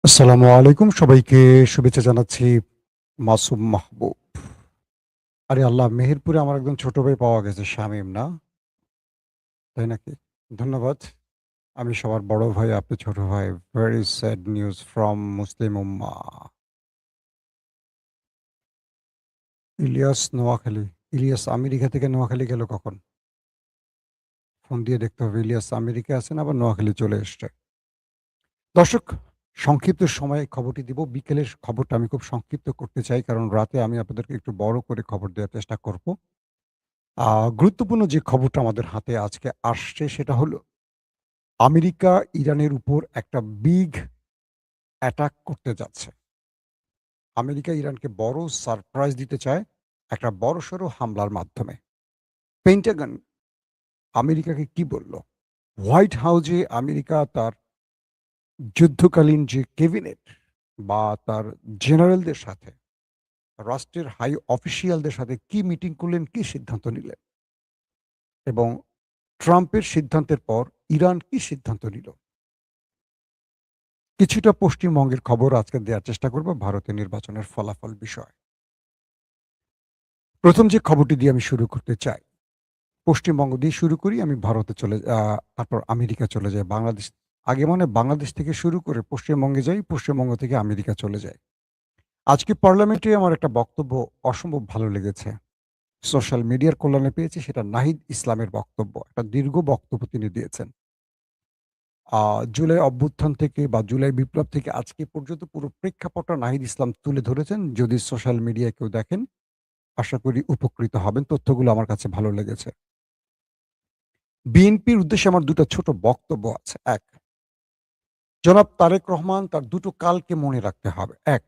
আসসালামু আলাইকুম। সবাইকে শুভেচ্ছা জানাচ্ছি। মাসুম মাহবুব। আরে আল্লাহ! মেহেরপুরে আমার একজন ছোট ভাই পাওয়া গেছে শামীম না? তাই নাকি? ধন্যবাদ। আমি সবার বড় ভাই, আপনি ছোট ভাই। Very sad news from Muslim উম্মাহ। ইলিয়াস নোয়াখালী। ইলিয়াস আমেরিকা থেকে নোয়াখালী গেল কখন? ফোন দিয়ে দেখতে হবে। ইলিয়াস আমেরিকায় আছেন আবার নোয়াখালী চলে এসছে। দর্শক, সংক্ষিপ্ত সময়ে খবরটি দিব। বিকেলের খবরটা আমি খুব সংক্ষিপ্ত করতে চাই কারণ রাতে আমি আপনাদেরকে একটু বড় করে খবর দেওয়ার চেষ্টা করব। আ গুরুত্বপূর্ণ যে খবরটা আমাদের হাতে আজকে আসছে সেটা হলো আমেরিকা ইরানের উপর একটা বিগ অ্যাটাক করতে যাচ্ছে। আমেরিকা ইরানকে বড় সারপ্রাইজ দিতে চায় একটা বড়সড় হামলার মাধ্যমে। পেন্টাগন আমেরিকাকে কি বলল? হোয়াইট হাউজে আমেরিকা তার যুদ্ধকালীন যে ক্যাবিনেট বা তার জেনারেলদের সাথে, রাষ্ট্রের হাই অফিসিয়ালদের সাথে কি মিটিং করলেন, কি সিদ্ধান্ত নিলেন? এবং ট্রাম্পের সিদ্ধান্তের পর ইরান কি সিদ্ধান্ত নিল? কিছুটা পশ্চিমবঙ্গের খবর আজকে দেওয়ার চেষ্টা করব ভারতের নির্বাচনের ফলাফল বিষয়ে। ১ম যে খবরটি দিয়ে আমি শুরু করতে চাই, পশ্চিমবঙ্গ দিয়ে শুরু করি, আমি ভারতে তারপর আমেরিকা চলে যাই। আগে মানে বাংলাদেশ থেকে শুরু করে পশ্চিমবঙ্গে যাই, পশ্চিমবঙ্গ থেকে আমেরিকা চলে যাই। আজকে পার্লামেন্টে আমার একটা বক্তব্য অসম্ভব ভালো লেগেছে। সোশ্যাল মিডিয়ার কল্যাণে পেয়েছি, সেটা নাহিদ ইসলামের বক্তব্য। একটা দীর্ঘ বক্তব্য তিনি দিয়েছেন। আ জুলাই অভ্যুত্থান থেকে বা জুলাই বিপ্লব থেকে আজকে পর্যন্ত পুরো প্রেক্ষাপটটা নাহিদ ইসলাম তুলে ধরেছেন। যদি সোশ্যাল মিডিয়ায় কেউ দেখেন, আশা করি উপকৃত হবেন। তথ্যগুলো আমার কাছে ভালো লেগেছে। বিএনপির উদ্দেশ্যে আমার ২ টা ছোট বক্তব্য আছে। ১, জনাব তারেক রহমান তার ২ টো কালকে মনে রাখতে হবে। ১,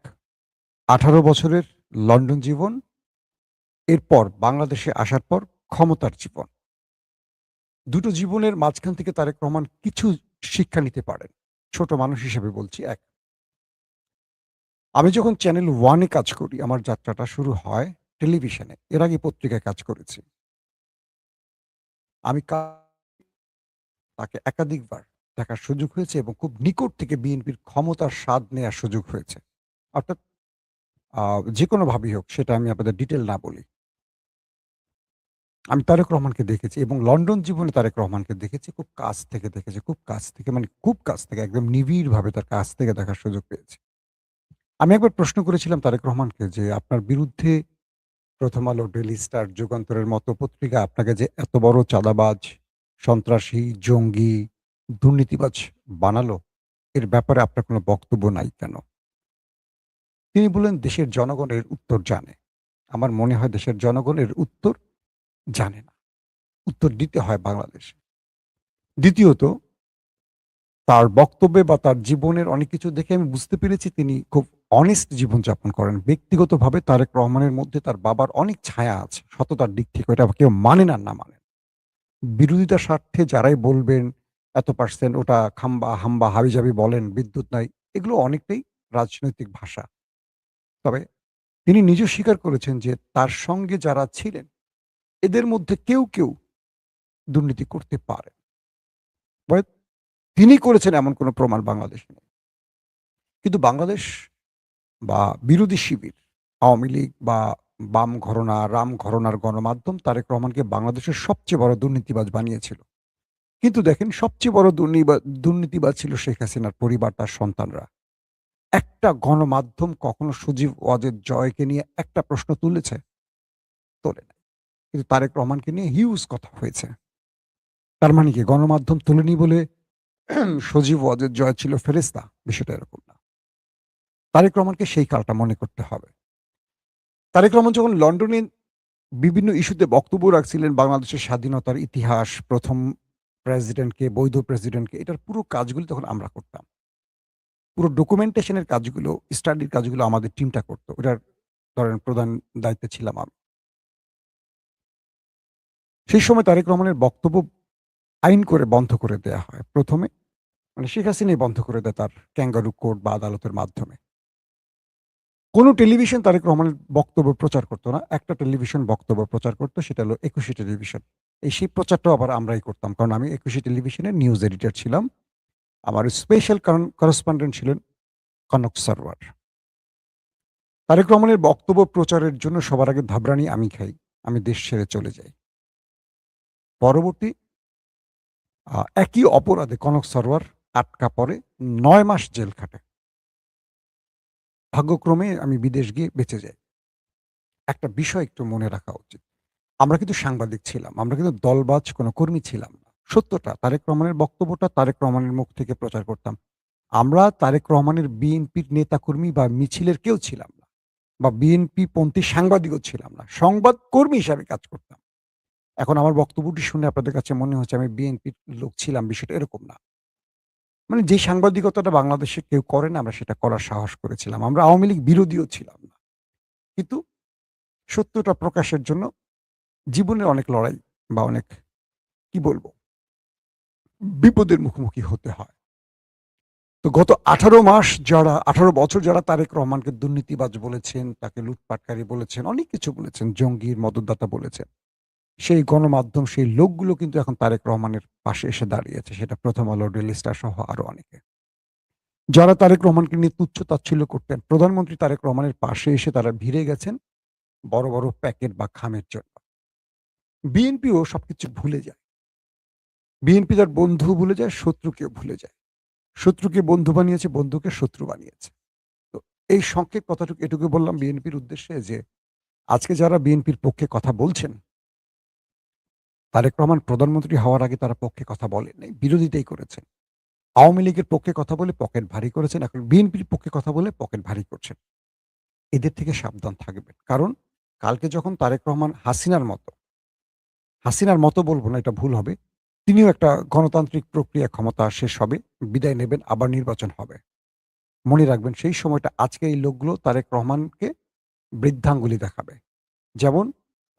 ১৮ বছরের লন্ডন জীবন, এরপর বাংলাদেশে আসার পর ক্ষমতার জীবন। ২ টো জীবনের মাঝখান থেকে তারেক রহমান কিছু শিক্ষা নিতে পারেন। ছোট মানুষ হিসেবে বলছি। ১, আমি যখন চ্যানেল ১ এ কাজ করি, আমার যাত্রাটা শুরু হয় টেলিভিশনে। এর আগে পত্রিকায় কাজ করেছি। আমি তাকে একাধিকবার দেখার সুযোগ হয়েছে এবং খুব নিকট থেকে বিএনপির ক্ষমতার স্বাদ নেয়ার সুযোগ হয়েছে। অর্থাৎ আ যেকোনোভাবেই হোক সেটা আমি আপনাদের ডিটেইল না বলি। আমি তারেক রহমানকে দেখেছি এবং লন্ডন জীবনে তারেক রহমানকে দেখেছি, খুব কাছ থেকে দেখেছি। খুব কাছ থেকে মানে খুব কাছ থেকে একদম নিবিড়ভাবে তার কাছ থেকে দেখার সুযোগ পেয়েছি। আমি একবার প্রশ্ন করেছিলাম তারেক রহমানকে যে, "আপনার বিরুদ্ধে 'প্রথম আলো', 'ডেইলি স্টার', 'যুগান্তরের' মতো পত্রিকা আপনাকে যে এত বড় চাঁদাবাজ, সন্ত্রাসী, জঙ্গি, দুর্নীতিবাজ বানালো, এর ব্যাপারে আপনার কোনো বক্তব্য নাই কেন?" তিনি বললেন, "দেশের জনগণ এর উত্তর জানে।" আমার মনে হয় দেশের জনগণ এর উত্তর জানে না। উত্তর দিতে হয় বাংলাদেশে। দ্বিতীয়ত, তার বক্তব্যে বা তার জীবনের অনেক কিছু দেখে আমি বুঝতে পেরেছি তিনি খুব অনেস্ট জীবনযাপন করেন। ব্যক্তিগতভাবে তারেক রহমানের মধ্যে তার বাবার অনেক ছায়া আছে সততার দিক থেকে। এটা কেউ মানেন আর না মানেন। বিরোধিতার স্বার্থে যারাই বলবেন, এত পার্সেন্ট ওটা খাম্বা, হাম্বা, হাবিজাবি বলেন, বিদ্যুৎ নাই। এগুলো অনেকটাই রাজনৈতিক ভাষা। তবে তিনি নিজেও স্বীকার করেছেন যে তার সঙ্গে যারা ছিলেন, এদের মধ্যে কেউ দুর্নীতি করতে পারে। তবে তিনি করেছেন এমন কোনো প্রমাণ বাংলাদেশে নেই। কিন্তু বাংলাদেশ বা বিরোধী শিবির, আওয়ামী লীগ বা বাম ঘরনা, রাম ঘরনার গণমাধ্যম তারেক রহমানকে বাংলাদেশের সবচেয়ে বড় দুর্নীতিবাজ বানিয়েছিল। কিন্তু দেখেন সবচেয়ে বড় দুর্নীতিবাজ ছিল শেখ হাসিনার পরিবার, তার সন্তানরা। একটা গণমাধ্যম কখনো সজীব ওয়াজেদ জয়কে নিয়ে একটা প্রশ্ন তুলেছে? তোলে নাই। কিন্তু তারেক রহমানকে নিয়ে হিউজ কথা হয়েছে। তার মানে কি গণমাধ্যম তোলেনি বলে সজীব ওয়াজেদ জয় ছিল ফেরেশতা? বিষয়টা এরকম না। তারেক রহমানকে সেই কালটা মনে করতে হবে। তারেক রহমান যখন লন্ডনে বিভিন্ন ইস্যুতে বক্তব্য রাখছিলেন, বাংলাদেশের স্বাধীনতার ইতিহাস, ১ম প্রেসিডেন্টকে, বৈধ প্রেসিডেন্টকে, এটার পুরো কাজগুলো তখন আমরা করতাম। পুরো ডকুমেন্টেশন এর কাজগুলো, স্টাডির কাজগুলো আমাদের টিমটা করত। ওটার ধরেন প্রধান দায়িত্বে ছিলাম আমি। সেই সময় তারেক রহমানের বক্তব্য আইন করে বন্ধ করে দেয়া হয়। ১ম এ মানে শেখ হাসিনাই বন্ধ করে দেয় তার ক্যাঙ্গারু কোর্ট বা আদালতের মাধ্যমে। কোন টেলিভিশন তারেক রহমানের বক্তব্য প্রচার করত না। একটা টেলিভিশন বক্তব্য প্রচার করত, সেটা হলো একুশে টেলিভিশন। সেই প্রচারটাও আবার আমরাই করতাম। কারণ আমি একুশে টেলিভিশনের নিউজ এডিটর ছিলাম। আমার স্পেশাল করেসপন্ডেন্ট ছিলেন কনক সারওয়ার। তারেক রহমানের বক্তব্য প্রচারের জন্য সবার আগে ধাবরানি আমি খাই। আমি দেশ ছেড়ে চলে যাই। পরবর্তী একই অপরাধে কনক সারওয়ার আটকা পড়ে ৯ মাস জেল খাটে। ভাগ্যক্রমে আমি বিদেশ গিয়ে বেঁচে যাই। একটা বিষয় একটু মনে রাখা উচিত। আমরা কিন্তু সাংবাদিক ছিলাম। আমরা কিন্তু দলবাজ কোনো কর্মী ছিলাম না। সত্যটা তারেক রহমানের বক্তব্যটা তারেক রহমানের মুখ থেকে প্রচার করতাম। আমরা তারেক রহমানের বিএনপির নেতাকর্মী বা মিছিলের কেউ ছিলাম না। বা বিএনপি পন্থী সাংবাদিকও ছিলাম না। সংবাদ কর্মী হিসাবে কাজ করতাম। এখন আমার বক্তব্যটি শুনে আপনাদের কাছে মনে হচ্ছে আমি বিএনপির লোক ছিলাম, বিষয়টা এরকম না। মানে যে সাংবাদিকতাটা বাংলাদেশে কেউ করে না, আমরা সেটা করার সাহস করেছিলাম। আমরা আওয়ামী লীগ বিরোধীও ছিলাম না। কিন্তু সত্যটা প্রকাশের জন্য জীবনের অনেক লড়াই বা অনেক কি বলবো বিপদের মুখোমুখি হতে হয়। তো গত ১৮ মাস যারা ১৮ বছর যারা তারেক রহমানকে দুর্নীতিবাজ বলেছেন, তাকে লুটপাটকারী বলেছেন, অনেক কিছু বলেছেন, জঙ্গির মদতদাতা বলেছেন। সেই গণমাধ্যম, সেই লোকগুলো কিন্তু এখন তারেক রহমানের পাশে এসে দাঁড়িয়েছে। সেটা 'প্রথম আলো', ডেইলি স্টার সহ আরো অনেকে। যারা তারেক রহমানকে নিয়ে তুচ্ছ-তাচ্ছিল্য করতেন, প্রধানমন্ত্রী তারেক রহমানের পাশে এসে তারা ভিড়ে গেছেন বড়, বড় প্যাকেট বা খামের জন্য। বিএনপিও সবকিছু ভুলে যায়। বিএনপি তার বন্ধু ভুলে যায়, শত্রুকেও ভুলে যায়। শত্রুকে বন্ধু বানিয়েছে, বন্ধুকে শত্রু বানিয়েছে। তো এই সংক্ষেপ কথাটুকু এটুকু বললাম বিএনপির উদ্দেশ্যে যে, আজকে যারা বিএনপির পক্ষে কথা বলছেন, তারেক রহমান প্রধানমন্ত্রী হওয়ার আগে তারা পক্ষে কথা বলেন নাই, বিরোধিতাই করেছেন। আওয়ামী লীগের পক্ষে কথা বলে পকেট ভারী করেছেন, এখন বিএনপির পক্ষে কথা বলে পকেট ভারী করছেন। এদের থেকে সাবধান থাকবেন। কারণ কালকে যখন তারেক রহমান হাসিনার মতো বলব না, এটা ভুল হবে। তিনিও একটা গণতান্ত্রিক প্রক্রিয়া ক্ষমতা শেষ হবে, বিদায় নেবেন, আবার নির্বাচন হবে। মনে রাখবেন সেই সময়টা আজকে এই লোকগুলো তারেক রহমানকে বৃদ্ধাঙ্গুলি দেখাবে। যেমন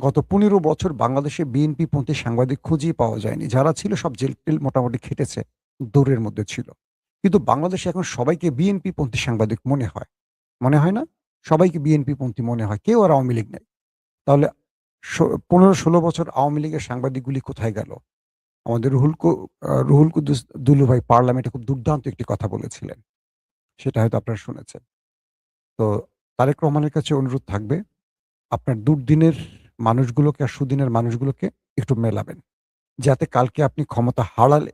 গত ১৫ বছর বাংলাদেশে বিএনপিপন্থী সাংবাদিক খুঁজেই পাওয়া যায়নি। যারা ছিল সব জেল-টেল মোটামুটি খেটেছে, দৌড়ের মধ্যে ছিল। কিন্তু বাংলাদেশে এখন সবাইকে বিএনপিপন্থী সাংবাদিক মনে হয়। মনে হয় না? সবাইকে বিএনপিপন্থী মনে হয়। কেউ আর আওয়ামী লীগ নাই। তাহলে ১৫-১৬ বছর আওয়ামী লীগের সাংবাদিকগুলি কোথায় গেল? আমাদের রুহুল কুদ্দুস দুলু ভাই পার্লামেন্টে খুব দুর্দান্ত একটি কথা বলেছিলেন। সেটা হয়তো আপনারা শুনেছেন। তো তারেক রহমানের কাছে অনুরোধ থাকবে, আপনার দুর্দিনের মানুষগুলোকে আর সুদিনের মানুষগুলোকে একটু মেলাবেন। যাতে কালকে আপনি ক্ষমতা হারালে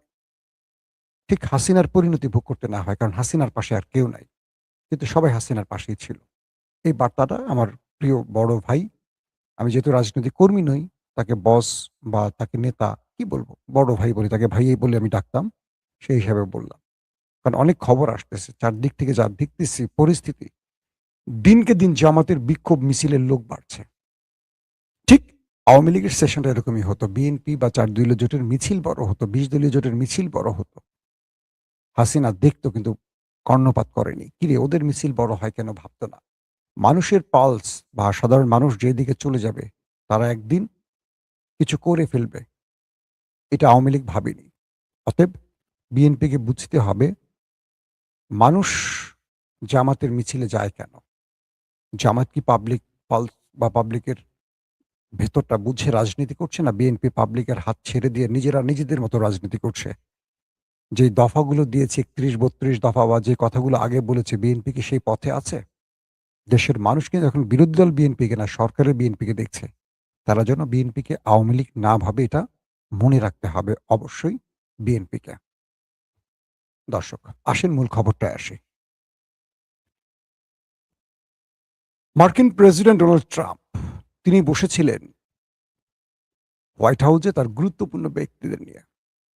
ঠিক হাসিনার পরিণতি ভোগ করতে না হয়। কারণ হাসিনার পাশে আর কেউ নাই। কিন্তু সবাই হাসিনার পাশেই ছিল। এই বার্তাটা আমার প্রিয় বড় ভাই, আমি যেহেতু রাজনৈতিক কর্মী নই, তাকে বস বা তাকে নেতা কি বলবো? বড় ভাই বলি, তাকে ভাইয়েই বলে আমি ডাকতাম। সেই হিসাবে বললাম। কারণ অনেক খবর আসতেছে। চারদিক থেকে যা দেখতেছি পরিস্থিতি, দিনকে দিন জামাতের বিক্ষোভ মিছিলের লোক বাড়ছে। ঠিক আওয়ামী লীগের সেশনটা এরকমই হতো। বিএনপি বা ৪ দলীয় জোটের মিছিল বড় হতো, ২০ দলীয় জোটের মিছিল বড় হতো। হাসিনা দেখতো কিন্তু কর্ণপাত করেনি। কিরে ওদের মিছিল বড় হয় কেন ভাবতো না। মানুষের পালস বা সাধারণ মানুষ যেদিকে চলে যাবে, তারা একদিন কিছু করে ফেলবে। এটা আওয়ামী লীগ ভাবেনি। অতএব বিএনপিকে বুঝতে হবে, মানুষ জামাতের মিছিলে যায় কেন? জামাত কি পাবলিক পালস বা পাবলিকের ভেতরটা বুঝে রাজনীতি করছে, না বিএনপি পাবলিকের হাত ছেড়ে দিয়ে নিজেরা নিজেদের মতো রাজনীতি করছে? যে দফাগুলো দিয়েছে ৩১-৩২ দফা বা যে কথাগুলো আগে বলেছে, বিএনপি কি সেই পথে আছে? দেশের মানুষ কিন্তু এখন বিরোধী দল বিএনপিকে না, সরকারের বিএনপিকে দেখছে। তারা যেন বিএনপিকে আওয়ামী লীগ না ভাবে, এটা মনে রাখতে হবে অবশ্যই বিএনপিকে। দর্শক, আসেন মূল খবরটায় আসি। মার্কিন প্রেসিডেন্ট ডোনাল্ড ট্রাম্প তিনি বসেছিলেন হোয়াইট হাউসে তার গুরুত্বপূর্ণ ব্যক্তিদের নিয়ে।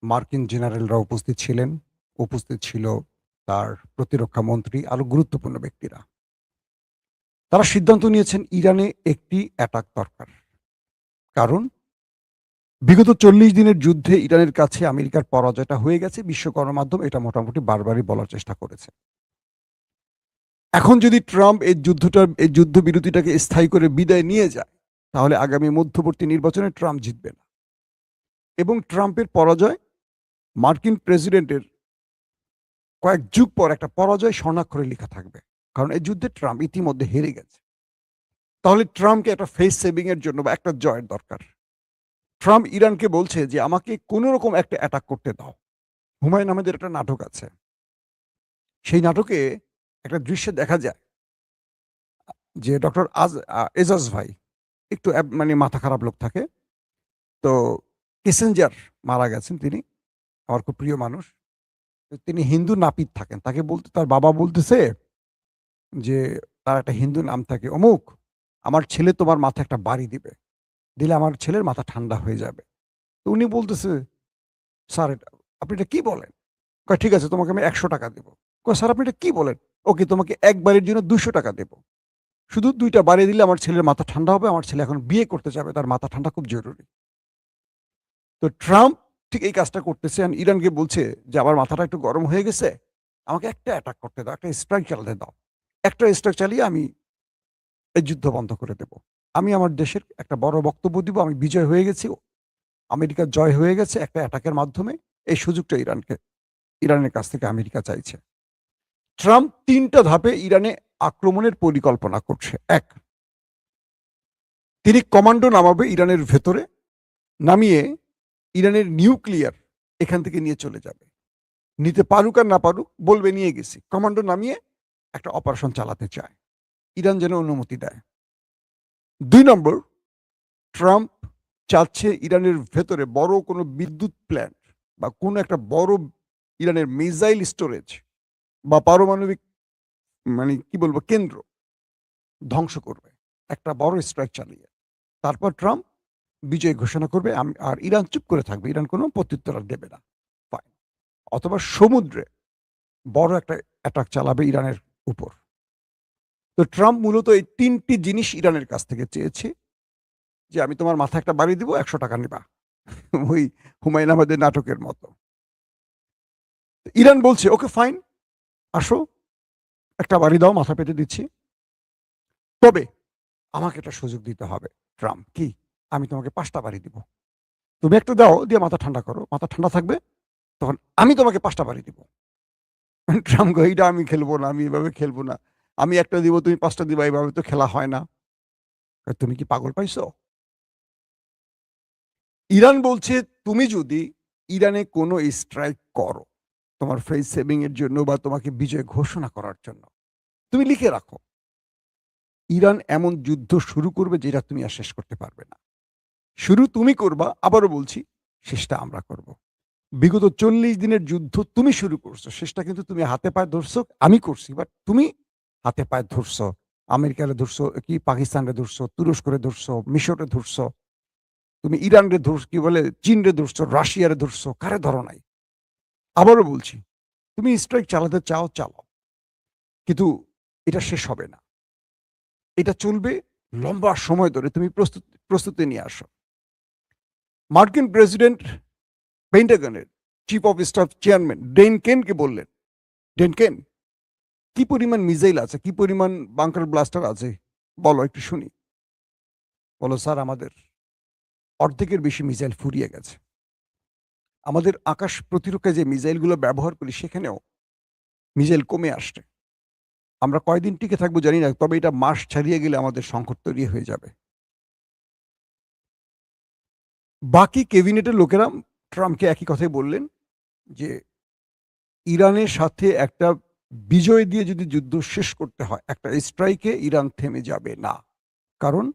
মার্কিন জেনারেলরা উপস্থিত ছিলেন, উপস্থিত ছিল তার প্রতিরক্ষা মন্ত্রী, আরো গুরুত্বপূর্ণ ব্যক্তিরা। তারা সিদ্ধান্ত নিয়েছেন ইরানে একটি অ্যাটাক দরকার। কারণ বিগত ৪০ দিনের যুদ্ধে ইরানের কাছে আমেরিকার পরাজয়টা হয়ে গেছে। বিশ্ব গণমাধ্যম এটা মোটামুটি বারবারই বলার চেষ্টা করেছে। এখন যদি ট্রাম্প এই যুদ্ধবিরতিটাকে স্থায়ী করে বিদায় নিয়ে যায়, তাহলে আগামী মধ্যবর্তী নির্বাচনে ট্রাম্প জিতবে না। এবং ট্রাম্পের পরাজয় মার্কিন প্রেসিডেন্টের কয়েক যুগ পর একটা পরাজয় স্বর্ণাক্ষরে লেখা থাকবে। কারণ এই যুদ্ধে ট্রাম্প ইতিমধ্যে হেরে গেছে। তাহলে ট্রাম্পকে একটা ফেস সেভিং এর জন্য বা একটা জয়ের দরকার। ট্রাম্প ইরানকে বলছে যে আমাকে কোনো রকম একটা অ্যাটাক করতে দাও। হুমায়ূন আহমেদের একটা নাটক আছে। সেই নাটকে একটা দৃশ্যে দেখা যায় যে ডক্টর এজাজ ভাই একটু মানে মাথা খারাপ লোক থাকে। তো কিসেঞ্জার মারা গেছেন তিনি। আমার খুব প্রিয় মানুষ। তো তিনি হিন্দু নাপিত থাকেন। তার বাবা বলতেছে যে তার একটা হিন্দু নাম থাকে অমুক, "আমার ছেলে তোমার মাথায় একটা বাড়ি দিবে। দিলে আমার ছেলের মাথা ঠান্ডা হয়ে যাবে।" তো উনি বলতেছে, "স্যার আপনি এটা কি বলেন?" কয়, "ঠিক আছে তোমাকে আমি ৳১০০ দেব।" কয়, "স্যার আপনি এটা কি বলেন?" "ওকে তোমাকে এক বাড়ির জন্য ৳২০০ দেব। শুধু ২ টা বাড়ি দিলে আমার ছেলের মাথা ঠান্ডা হবে। আমার ছেলে এখন বিয়ে করতে যাবে। তার মাথা ঠান্ডা খুব জরুরি।" তো ট্রাম্প ঠিক এই কাজটা করতেছে। আর ইরানকে বলছে যে, "আমার মাথাটা একটু গরম হয়ে গেছে। আমাকে একটা অ্যাটাক করতে দাও। একটা স্ট্রাইক চালাতে দাও। একটা স্ট্রাইক চালিয়ে আমি এই যুদ্ধ বন্ধ করে দেব। আমি আমার দেশের একটা বড় বক্তব্য দিব। আমি বিজয় হয়ে গেছি। আমেরিকার জয় হয়ে গেছে একটা অ্যাটাকের মাধ্যমে।" এই সুযোগটা ইরানের কাছ থেকে আমেরিকা চাইছে। ট্রাম্প ৩ টা ধাপে ইরানে আক্রমণের পরিকল্পনা করছে। ১, তিনি কমান্ডো নামাবে ইরানের ভেতরে, নামিয়ে ইরানের নিউক্লিয়ার এখান থেকে নিয়ে চলে যাবে। নিতে পারুক আর না পারুক বলবে নিয়ে গেছি। কমান্ডো নামিয়ে একটা অপারেশন চালাতে চায়। ইরান যেন অনুমতি দেয়। ২ নম্বর, ট্রাম্প চাচ্ছে ইরানের ভেতরে বড় কোনো বিদ্যুৎ প্ল্যান্ট বা কোনো একটা বড় ইরানের মিসাইল স্টোরেজ বা পারমাণবিক মানে কি বলবো কেন্দ্র ধ্বংস করবে। একটা বড় স্ট্রাইক চালিয়ে। তারপর ট্রাম্প বিজয় ঘোষণা করবে আর ইরান চুপ করে থাকবে। ইরান কোনো প্রত্যুত্তর আর দেবে না। ফাইন। অথবা সমুদ্রে বড় একটা অ্যাটাক চালাবে ইরানের উপর। তো ট্রাম্প মূলত এই ৩ টি জিনিস ইরানের কাছ থেকে চেয়েছে যে, "আমি তোমার মাথায় একটা বাড়ি দিব, ৳১০০ নিবা।" ওই হুমায়ূন আহমেদের নাটকের মতো। ইরান বলছে, "ওকে ফাইন, আসো, একটা বাড়ি দাও, মাথা পেতে দিচ্ছি। তবে আমাকে একটা সুযোগ দিতে হবে।" ট্রাম্প, "কি?" "আমি তোমাকে ৫ টা বাড়ি দিব। তুমি একটা দাও, দিয়ে মাথা ঠান্ডা করো। মাথা ঠান্ডা থাকবে, তখন আমি তোমাকে ৫ টা বাড়ি দিব।" ট্রাম্প কয়, "এইটা আমি খেলব না, আমি এভাবে খেলব না। আমি একটা দিব, তুমি ৫ টা দিবা, এভাবে তো খেলা হয় না।" কয়, "তুমি কি পাগল পাইছো?" ইরান বলছে, "তুমি যদি ইরানে কোনো স্ট্রাইক করো, তোমার ফেস সেভিং এর জন্য বা তোমাকে বিজয় ঘোষণা করার জন্য, তুমি লিখে রাখো। ইরান এমন যুদ্ধ শুরু করবে যেটা তুমি আর শেষ করতে পারবে না। শুরু তুমি করবা, আবারও বলছি, শেষটা আমরা করব। বিগত ৪০ দিনের যুদ্ধ তুমি শুরু করছো। শেষটা কিন্তু তুমি হাতে পায়ে ধরছো, আমি করছি। বাট তুমি হাতে পায়ে ধরছো। আমেরিকারে ধরছো, কি পাকিস্তানরে ধরছো, তুরস্করে ধরছো, মিশরে ধরছো। তুমি ইরানরে কি বলে চীনরে ধরছো, রাশিয়ারে ধরছো। কারে ধরো নাই? আবারও বলছি, তুমি স্ট্রাইক চালাতে চাও, চালাও। কিন্তু এটা শেষ হবে না। এটা চলবে লম্বা সময় ধরে। তুমি প্রস্তুতি নিয়ে আসো।" মার্কিন প্রেসিডেন্ট পেন্টাগনের chief of staff chairman Dan কেনকে বললেন, "ডেন কেন, কি পরিমাণ মিসাইল আছে? কি পরিমাণ বাংকার ব্লাস্টার আছে? বলো একটু শুনি।" বলল, "স্যার আমাদের অর্ধেকের বেশি মিসাইল ফুরিয়ে গেছে। আমাদের আকাশ প্রতিরক্ষায় যে মিসাইলগুলো ব্যবহার করি সেখানেও মিসাইল কমে আসছে। আমরা কয়দিন টিকে থাকবো জানি না। তবে এটা মাস ছাড়িয়ে গেলে আমাদের সংকট তৈরি হয়ে যাবে।" বাকি ক্যাবিনেটের লোকেরা ট্রাম্পকে একই কথাই বললেন যে, ইরানের সাথে একটা বিজয় দিয়ে যদি যুদ্ধ শেষ করতে হয়, একটা স্ট্রাইকে ইরান থেমে যাবে না। কারণ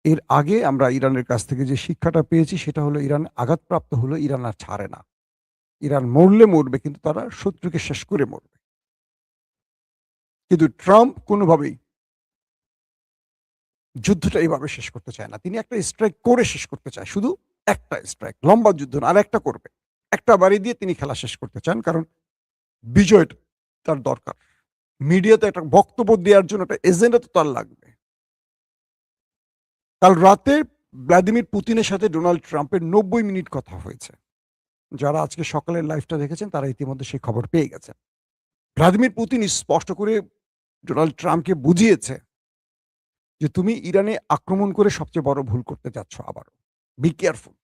এর আগে আমরা ইরানের কাছ থেকে যে শিক্ষাটা পেয়েছি সেটা হলো ইরান আঘাতপ্রাপ্ত হলে ইরান আর ছাড়ে না। ইরান মরলে মরবে কিন্তু তারা শত্রুকে শেষ করে মরবে। কিন্তু ট্রাম্প কোনোভাবেই যুদ্ধটা এভাবে শেষ করতে চায় না। তিনি একটা স্ট্রাইক করে শেষ করতে চায়। শুধু একটা স্ট্রাইক, লম্বা যুদ্ধ না, আরেকটা করবে। একটা বাড়ি দিয়ে তিনি খেলা শেষ করতে চান। কারণ বিজয়টা তার দরকার। মিডিয়াতে একটা বক্তব্য দেওয়ার জন্য একটা এজেন্ডা তো তার লাগবে। কাল রাতে ভ্লাদিমির পুতিনের সাথে ডোনাল্ড ট্রাম্পের ৯০ মিনিট কথা হয়েছে। যারা আজকে সকালের লাইভটা দেখেছেন তারা ইতিমধ্যে সেই খবর পেয়ে গেছেন। ভ্লাদিমির পুতিন স্পষ্ট করে ডোনাল্ড ট্রাম্পকে বুঝিয়েছে যে, "তুমি ইরানে আক্রমণ করে সবচেয়ে বড় ভুল করতে যাচ্ছ আবারও। Be careful.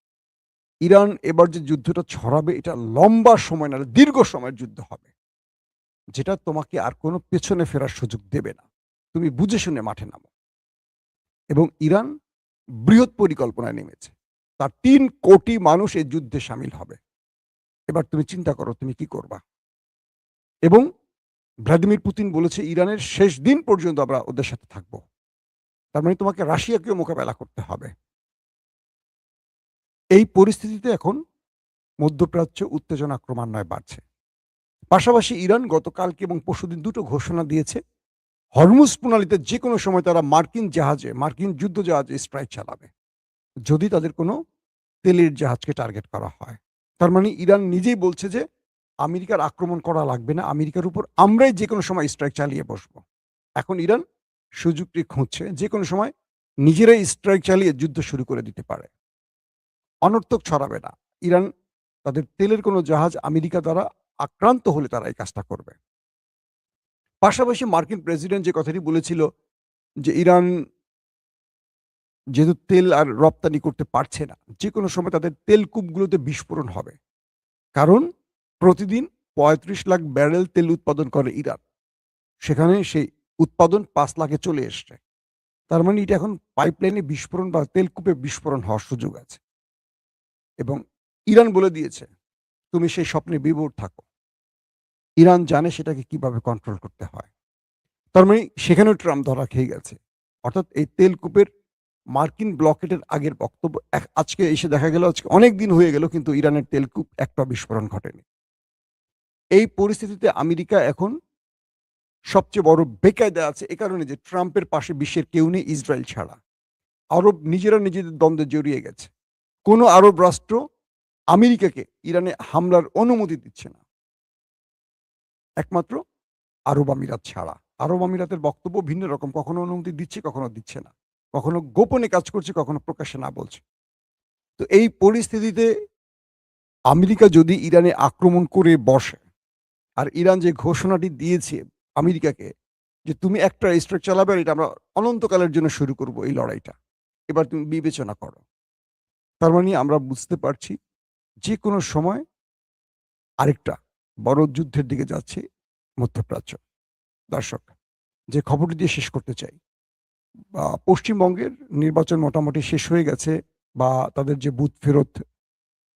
ইরান এবার যে যুদ্ধটা ছড়াবে এটা লম্বা সময় না, দীর্ঘ সময়ের যুদ্ধ হবে। যেটা তোমাকে আর কোনো পেছনে ফেরার সুযোগ দেবে না। তুমি বুঝে শুনে মাঠে নামো।" এবং ইরান বৃহৎ পরিকল্পনায় নেমেছে। তার ৩ কোটি মানুষ এই যুদ্ধে শামিল হবে। এবার তুমি চিন্তা করো তুমি কি করবা? এবং ভ্লাদিমির পুতিন বলেছে, "ইরানের শেষ দিন পর্যন্ত আমরা ওদের সাথে থাকব।" তার মানে তোমাকে রাশিয়াকেও মোকাবেলা করতে হবে। এই পরিস্থিতিতে এখন মধ্যপ্রাচ্যে উত্তেজনা ক্রমান্বয়ে বাড়ছে। পাশাপাশি ইরান গতকালকে এবং পরশুদিন ২ টো ঘোষণা দিয়েছে, হরমুজ প্রণালীতে যেকোনো সময় তারা মার্কিন যুদ্ধ জাহাজে স্ট্রাইক চালাবে। যদি তাদের কোনো তেলের জাহাজকে টার্গেট করা হয়। তার মানে ইরান নিজেই বলছে যে, আমেরিকার আক্রমণ করা লাগবে না। আমেরিকার উপর আমরাই যেকোনো সময় স্ট্রাইক চালিয়ে বসব। এখন ইরান সুযোগটি খুঁজছে। যেকোনো সময় নিজেরাই স্ট্রাইক চালিয়ে যুদ্ধ শুরু করে দিতে পারে। অনর্থক ছড়াবে না। ইরান তাদের তেলের কোনো জাহাজ আমেরিকা দ্বারা আক্রান্ত হলে তারা এই কাজটা করবে। পাশাপাশি মার্কিন প্রেসিডেন্ট যে কথাটি বলেছিল যে, ইরান যেহেতু তেল আর রপ্তানি করতে পারছে না, যেকোনো সময় তাদের তেলকূপগুলোতে বিস্ফোরণ হবে। কারণ প্রতিদিন ৩৫ লাখ ব্যারেল তেল উৎপাদন করে ইরান। সেখানে সেই উৎপাদন ৫ লাখে চলে এসছে। তার মানে এটা এখন পাইপলাইনে বিস্ফোরণ বা তেলকূপে বিস্ফোরণ হওয়ার সুযোগ আছে। এবং ইরান বলে দিয়েছে, তুমি সেই স্বপ্নে বিভোর থাকো। ইরান জানে সেটাকে কিভাবে কন্ট্রোল করতে হয়। তার মানে সেখানেও ট্রাম্প ধরা খেয়ে গেছে। অর্থাৎ এই তেলকূপের মার্কিন ব্লকেডের আগের বক্তব্য আজকে এসে দেখা গেল আজকে অনেক দিন হয়ে গেল কিন্তু ইরানের তেলকূপ একটাও বিস্ফোরণ ঘটেনি। এই পরিস্থিতিতে আমেরিকা এখন সবচেয়ে বড় বেকায়দায় আছে এ কারণে যে ট্রাম্পের পাশে বিশ্বের কেউ নেই ইসরায়েল ছাড়া। আরব নিজেরা নিজেদের দ্বন্দ্বে জড়িয়ে গেছে। কোন আরব রাষ্ট্র আমেরিকাকে ইরানে হামলার অনুমতি দিচ্ছে না। একমাত্র আরব আমিরাত ছাড়া। আরব আমিরাতের বক্তব্য ভিন্ন রকম। কখনো অনুমতি দিচ্ছে, কখনো দিচ্ছে না। কখনো গোপনে কাজ করছে, কখনো প্রকাশ্যে না বলছে। তো এই পরিস্থিতিতে আমেরিকা যদি ইরানে আক্রমণ করে বসে, আর ইরান যে ঘোষণাটি দিয়েছে আমেরিকাকে যে, "তুমি একটা স্ট্রাইক চালাবে আর এটা আমরা অনন্তকালের জন্য শুরু করব এই লড়াইটা। এবার তুমি বিবেচনা করো।" তার মানে আমরা বুঝতে পারছি যেকোনো সময় আরেকটা বড় যুদ্ধের দিকে যাচ্ছে মধ্যপ্রাচ্য। দর্শক, যে খবরটি দিয়ে শেষ করতে চাই, পশ্চিমবঙ্গের নির্বাচন মোটামুটি শেষ হয়ে গেছে বা তাদের যে বুথ ফেরত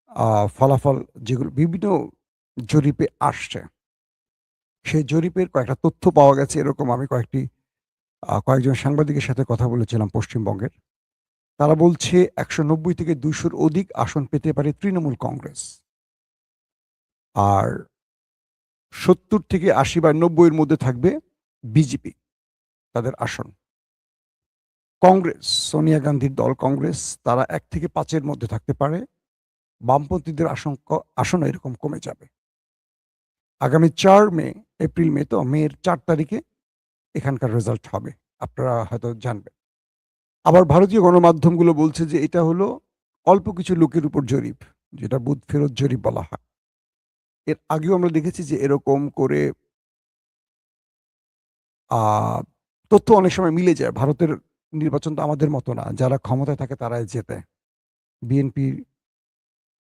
আ ফলাফল যেগুলো বিভিন্ন জরিপে আসছে, সেই জরিপের কয়েকটা তথ্য পাওয়া গেছে এরকম আমি কয়েকজন সাংবাদিকের সাথে কথা বলেছিলাম পশ্চিমবঙ্গের। তারা বলছে ১৯০ থেকে ২০০ র অধিক আসন পেতে পারে তৃণমূল কংগ্রেস। আর ৭০ থেকে ৮০ বা ৯০ এর মধ্যে থাকবে বিজেপি, তাদের আসন। কংগ্রেস, সোনিয়া গান্ধীর দল কংগ্রেস, তারা ১ থেকে ৫ এর মধ্যে থাকতে পারে। বামপন্থীদের আসন এরকম কমে যাবে। আগামী ৪ মে, মে তো মের ৪ তারিখে এখানকার রেজাল্ট হবে। আপনারা হয়তো জানবেন। আবার ভারতীয় গণমাধ্যমগুলো বলছে যে এটা হলো অল্প কিছু লোকের উপর জরিপ, যেটা বুথ ফেরত জরিপ বলা হয়। এর আগেও আমরা দেখেছি যে এরকম করে আ তথ্য অনেক সময় মিলে যায়। ভারতের নির্বাচন তো আমাদের মতো না। যারা ক্ষমতায় থাকে তারাই জেতে। বিএনপি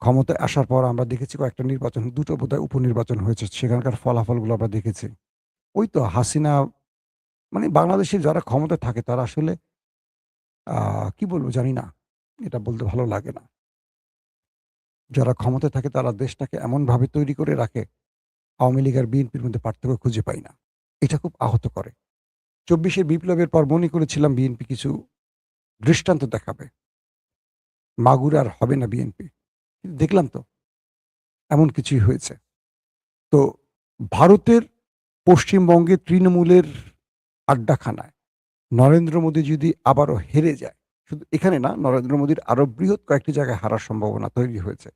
ক্ষমতায় আসার পর আমরা দেখেছি কয়েকটা নির্বাচন, ২ টো বোধহয় উপনির্বাচন হয়েছে। সেখানকার ফলাফলগুলো আমরা দেখেছি। ওই তো হাসিনা মানে বাংলাদেশের যারা ক্ষমতায় থাকে তারা আসলে আ কি বলবো জানি না। এটা বলতে ভালো লাগে না। যারা ক্ষমতায় থাকে তারা দেশটাকে এমনভাবে তৈরি করে রাখে, আওয়ামী লীগ আর বিএনপির মধ্যে পার্থক্য খুঁজে পাই না। এটা খুব আহত করে। ২৪ এর বিপ্লবের পর মনে করেছিলাম বিএনপি কিছু দৃষ্টান্ত দেখাবে। মাগুরা আর হবে না বিএনপি। কিন্তু দেখলাম তো এমন কিছুই হয়েছে। তো ভারতের পশ্চিমবঙ্গে তৃণমূলের আড্ডাখানায় নরেন্দ্র মোদী যদি আবারও হেরে যায়, শুধু এখানে না নরেন্দ্র মোদীর আরো বৃহৎ কয়েকটি জায়গায় হারার সম্ভাবনা তৈরি হয়েছে।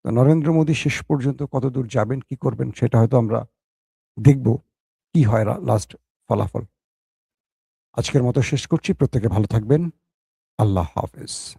তো নরেন্দ্র মোদী শেষ পর্যন্ত কতদূর যাবেন, কি করবেন সেটা হয়তো আমরা দেখব কি হয় লাস্ট ফলাফল। আজকের মতো শেষ করছি। প্রত্যেকে ভালো থাকবেন। আল্লাহ হাফেজ।